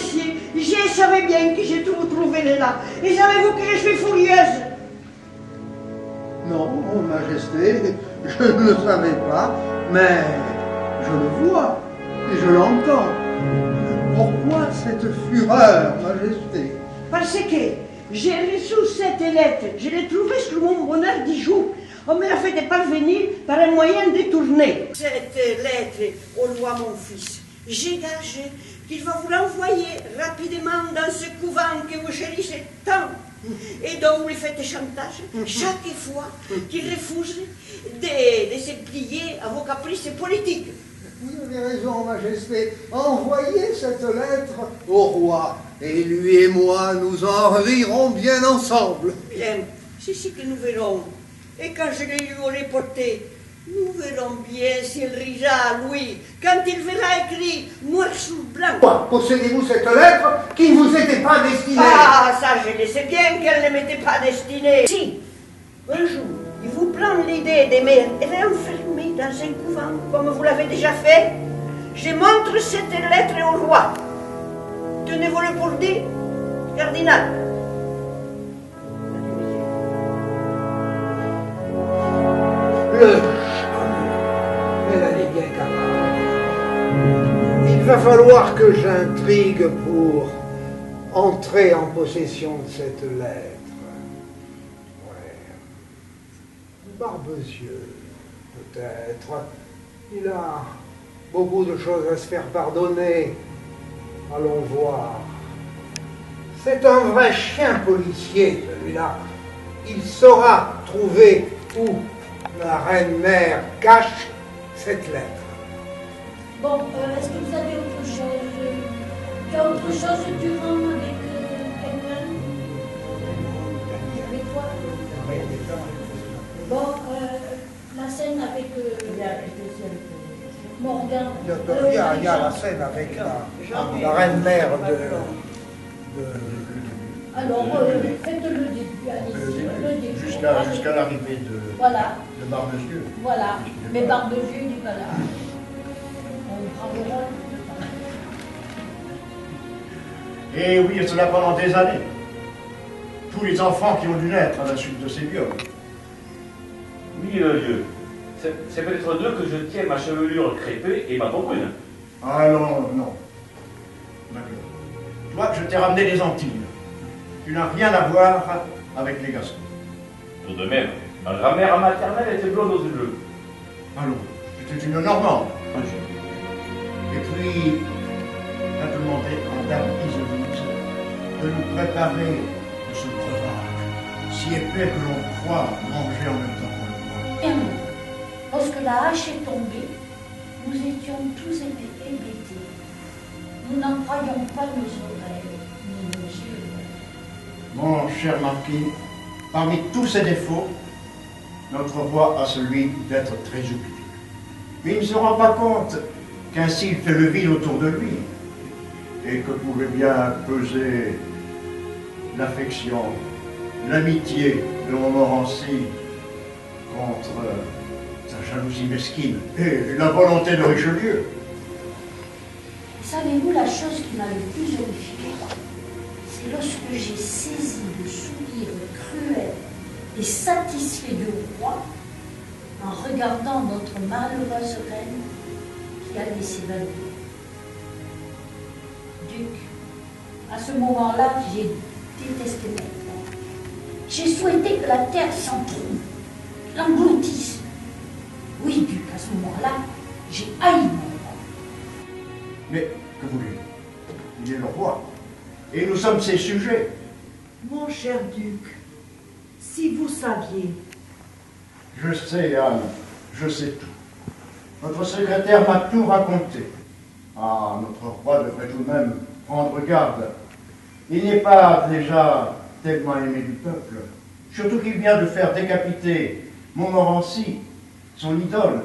monsieur, je savais bien que j'ai tout trouvé là. Et savez-vous que je suis furieuse? Non, Majesté, je ne le savais pas, mais je le vois et je l'entends. Pourquoi cette fureur, Majesté? Parce que j'ai reçu cette lettre, je l'ai trouvée sur mon bonheur du jour. On me l'a fait parvenir par un moyen détourné. Cette lettre au roi mon fils, j'ai gagé qu'il va vous l'envoyer rapidement dans ce couvent que vous chérissez tant et dont vous lui faites chantage chaque fois qu'il refuse de se plier à vos caprices politiques. Vous avez raison, Majesté. Envoyez cette lettre au roi, et lui et moi, nous en rirons bien ensemble. Bien, c'est ce que nous verrons. Et quand je le lui aurai porté, nous verrons bien s'il rira, lui, quand il verra écrit noir sur blanc. Quoi? Possédez-vous cette lettre qui ne vous était pas destinée? Ah, ça, je le sais bien qu'elle ne m'était pas destinée. Si, un jour, il vous prend l'idée de me renfermer dans un couvent, comme vous l'avez déjà fait, je montre cette lettre au roi. Tenez-vous-le pour dit, cardinal. Le charme, elle en est bien capable. Il va falloir que j'intrigue pour entrer en possession de cette lettre. Ouais. Barbezieux, peut-être. Il a beaucoup de choses à se faire pardonner. Allons voir. C'est un vrai chien policier, celui-là. Il saura trouver où la reine-mère cache cette lettre. Bon, est-ce que vous avez autre chose? Tu as autre chose durant avec quelqu'un? Avec quoi? Bon, la scène avec Morgan. Il y a la scène avec la reine-mère de... Alors, faites le début, allez-y, le début. Jusqu'à l'arrivée voilà. de Barbezieux. Voilà, mais Barbezieux n'est pas là. On prend le rôle. Et oui, et cela pendant des années. Tous les enfants qui ont dû naître à la suite de ces viols. Oui, vieux. C'est peut-être d'eux que je tiens ma chevelure crêpée et ma peau brune. Ah non, non. Toi, je t'ai ramené des Antilles. Tu n'as rien à voir avec les Gascons. Tout de même, ma grand-mère maternelle était blonde aux yeux bleus. Allons, c'était une Normande. Et puis, on a demandé à Dame Isolde de nous préparer de ce breuvage, si épais que l'on croit manger en même temps qu'on le boit. Et lorsque la hache est tombée, nous étions tous hébétés. Nous n'en croyons pas nos oreilles, ni nos yeux. Mon cher marquis, parmi tous ses défauts, notre roi a celui d'être très oublié. Mais il ne se rend pas compte qu'ainsi il fait le vide autour de lui, et que pouvait bien peser l'affection, l'amitié de Montmorency contre sa jalousie mesquine et la volonté de Richelieu. Savez-vous la chose qui m'a le plus horrifié? C'est lorsque j'ai saisi le sourire cruel et satisfait du roi en regardant notre malheureuse reine qui allait s'évanouir. Duc, à ce moment-là, j'ai détesté mon roi. J'ai souhaité que la terre s'entr'ouvre, l'engloutisse. Oui, Duc, à ce moment-là, j'ai haï mon roi. Mais que voulez-vous? Il est le roi, et nous sommes ses sujets. Mon cher duc, si vous saviez. Je sais, Anne, je sais tout. Notre secrétaire m'a tout raconté. Ah, notre roi devrait tout de même prendre garde. Il n'est pas déjà tellement aimé du peuple, surtout qu'il vient de faire décapiter Montmorency, son idole.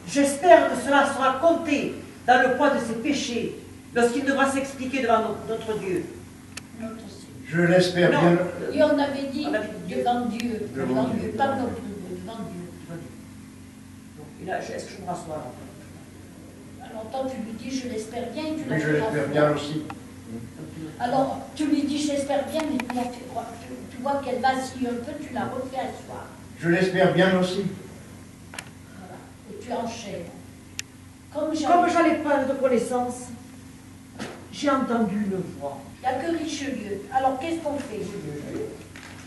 J'espère que cela sera compté dans le poids de ses péchés lorsqu'il devra s'expliquer devant notre Dieu. Notre Seigneur. Je l'espère bien. Et on avait dit On avait dit devant Dieu, Devant Dieu. pas notre Dieu, devant Dieu. Donc, et là, est-ce que je me rassois? Alors toi tu lui dis je l'espère bien et tu Oui, je l'espère bien aussi. Alors, tu lui dis j'espère bien, mais tu vois qu'elle vacille un peu, tu la refais asseoir. Je l'espère bien aussi. Voilà. Et tu enchaînes. Comme j'allais prendre connaissance, j'ai entendu une voix. Il n'y a que Richelieu. Alors, qu'est-ce qu'on fait?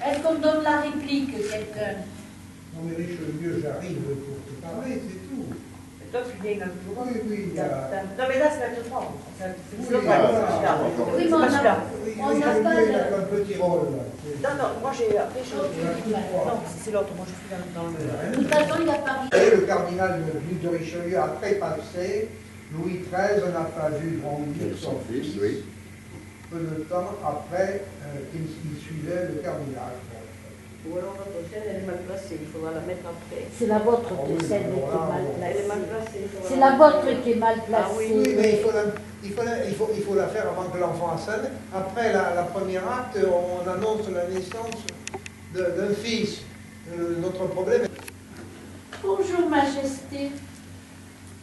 Est-ce qu'on donne la réplique à quelqu'un? Non mais Richelieu, j'arrive pour te parler, c'est tout. Et toi, tu viens un jour. Oui, oui, il y a... Non, mais là, c'est le temps. C'est Oui, le voilà. Oui, mais C'est pas celui-là. on n'a Richelieu, pas il a de... un petit rôle là. Non, non, moi j'ai. Après, Non, non, c'est l'autre. Moi, je suis dans le. de toute façon, il a pas... Et le cardinal de Richelieu a trépassé. Louis XIII n'a pas vu grandir son fils, oui. Peu de temps après qu'il suivait le cardinal. Ou alors notre scène, elle est mal placée, il faudra la mettre après. C'est la vôtre Ah oui, qui est mal Elle est mal placée. placée. C'est la vôtre qui est mal placée. Ah oui, Oui, mais il faut la faire avant que l'enfant scène. Après la première acte, on annonce la naissance d'un fils. Notre problème est... Bonjour, Majesté.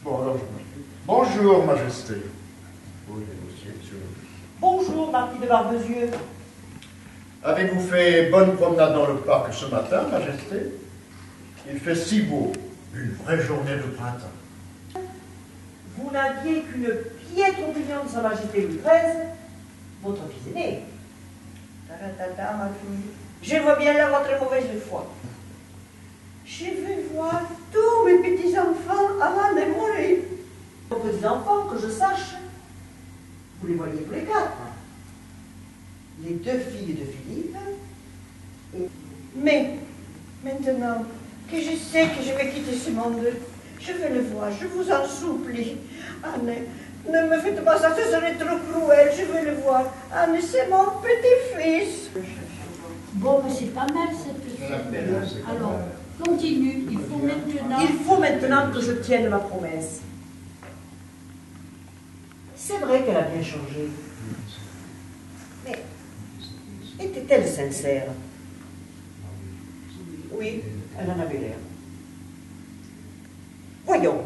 Bon, alors, bonjour, Majesté. Oui, monsieur. Bonjour, Marquis de Barbezieux. Avez-vous fait bonne promenade dans le parc ce matin, Majesté? Il fait si beau, une vraie journée de printemps. Vous n'aviez qu'une piètre opinion de Sa Majesté Louis XIII, votre fils aîné. Taratata, ma fille. Je vois bien là votre mauvaise foi. Je vais voir tous mes petits-enfants avant de mourir. Vos petits-enfants, que je sache, vous les voyez tous les quatre. Les deux filles de Philippe. Mais, maintenant que je sais que je vais quitter ce monde, je vais le voir, je vous en supplie. Anne, ne me faites pas ça, ce serait trop cruel, je vais le voir. Anne, c'est mon petit-fils. Bon, mais c'est pas mal cette scène. Alors, continue. Il faut maintenant que je tienne ma promesse. C'est vrai qu'elle a bien changé. Mais était-elle sincère? Oui, elle en avait l'air. Voyons,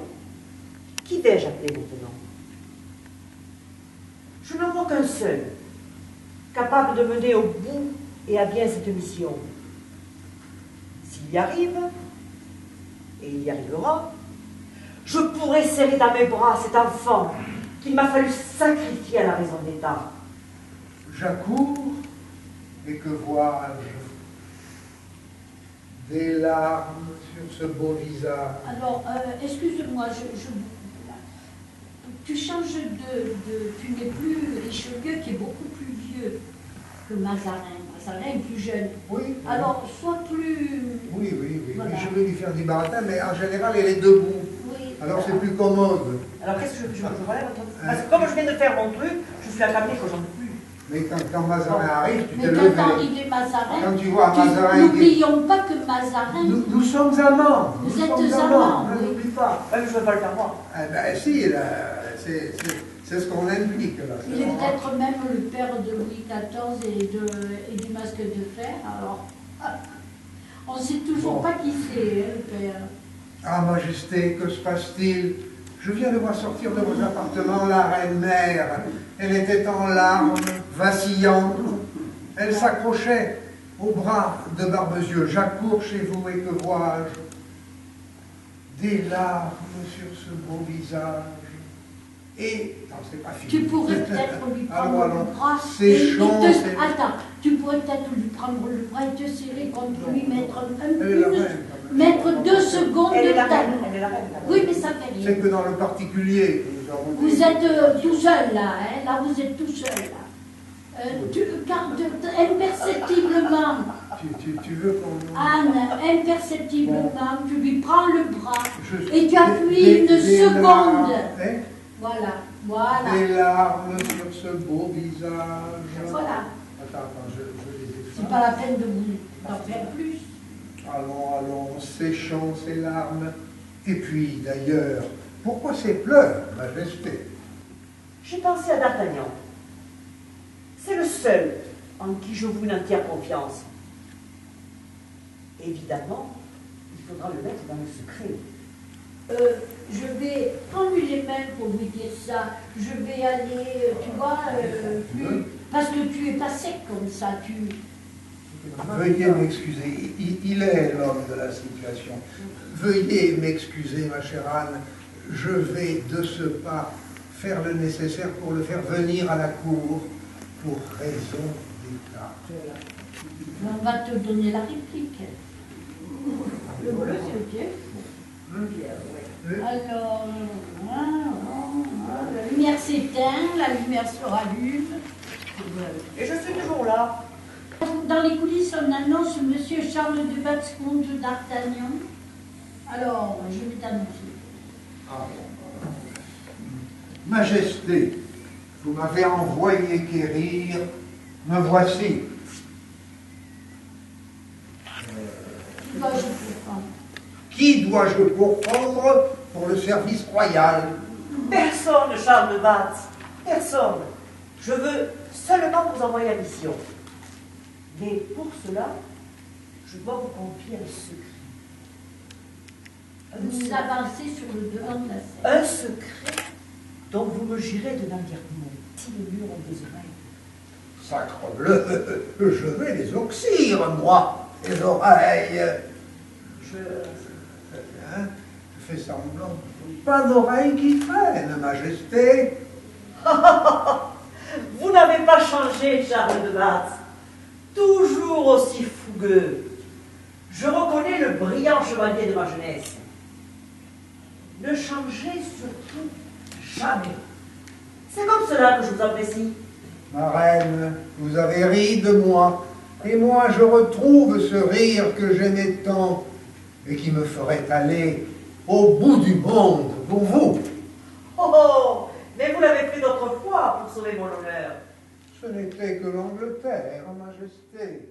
qui vais-je appeler maintenant? Je n'en vois qu'un seul, capable de mener au bout et à bien cette mission. S'il y arrive, et il y arrivera, je pourrai serrer dans mes bras cet enfant qu'il m'a fallu sacrifier à la raison d'État. J'accours, et que vois-je? Des larmes sur ce beau visage. Alors, excuse-moi, tu changes tu n'es plus Richelieu qui est beaucoup plus vieux que Mazarin. Mazarin est plus jeune. Oui. Alors, sois plus... Oui. Voilà. Je vais lui faire du baratin, mais en général, elle est debout. Oui. Alors c'est plus commode. Alors qu'est-ce que je relève? Parce que comme je viens de faire mon truc, je suis accablée que j'en peux plus. Mais quand Mazarin arrive, tu te Mais lèves. quand arrive Mazarin, Quand tu vois Mazarin... n'oublions pas que Mazarin... Nous sommes amants. Vous êtes amants, oui. N'oublie pas. Même je ne vais pas le faire moi. Eh ben si, là, c'est ce qu'on implique. Là. Il est peut-être même le père de Louis XIV et du masque de fer, alors... On ne sait toujours pas qui c'est, hein, le père. Ah, Majesté, que se passe-t-il? Je viens de voir sortir de vos appartements la reine-mère. Elle était en larmes, vacillante. Elle s'accrochait au bras de Barbezieux. J'accours chez vous et que vois-je? Des larmes sur ce beau visage. Et... Non, c'est pas fini. Tu pourrais peut-être lui prendre Alors, le bras séchons, Attends, tu pourrais peut-être lui prendre le bras et te serrer contre lui, Elle est la reine, quand même. mettre 2 secondes Elle est de la temps. reine, elle est la reine. Oui, mais ça fait C'est rien. que dans le particulier, nous avons dit- Vous êtes tout seul là, hein? Là vous êtes tout seul là. Imperceptiblement, Tu veux qu'on... Anne, imperceptiblement, tu lui prends le bras Je- et tu appuies une des seconde. larmes, hein? Voilà. Des larmes sur ce beau visage. Voilà. Attends, je les C'est efface. pas la peine de vous d'en faire plus. Allons, séchons ces larmes. Et puis, d'ailleurs, pourquoi ces pleurs, Majesté? J'ai pensé à D'Artagnan. C'est le seul en qui je vous entière confiance. Évidemment, il faudra le mettre dans le secret. Je vais prendre les mains pour lui dire ça. Je vais aller, tu vois, Parce que tu es pas sec comme ça, tu... Veuillez m'excuser, il est l'homme de la situation. Veuillez m'excuser, ma chère Anne. Je vais de ce pas faire le nécessaire pour le faire venir à la cour pour raison d'État. On va te donner la réplique. Le bleu, c'est ok. Alors, la lumière s'éteint, la lumière se rallume. Et je suis toujours là. Dans les coulisses, on annonce Monsieur Charles de Batz, comte d'Artagnan. Alors, je vais t'annoncer. Majesté, vous m'avez envoyé quérir, me voici. Qui dois-je pourprendre pour le service royal? Personne, Charles de Batz. Personne. Je veux seulement vous envoyer à mission. Mais pour cela, je dois vous confier un secret. Vous avancez sur le devant de la scène. Un secret dont vous me jurez de n'en dire mot. Si le mur ont des oreilles. Sacrebleu, je vais les oxyre, moi, les oreilles. Je... Hein, je fais semblant. Pas d'oreilles qui traînent, Majesté. Vous n'avez pas changé, Charles de Batz. Toujours aussi fougueux. Je reconnais le brillant chevalier de ma jeunesse. Ne changez surtout jamais. C'est comme cela que je vous apprécie. Ma reine, vous avez ri de moi, et moi je retrouve ce rire que j'aimais tant, et qui me ferait aller au bout du monde pour vous. Oh, oh, mais vous l'avez fait d'autres fois pour sauver mon honneur. Ce n'était que l'Angleterre, Majesté.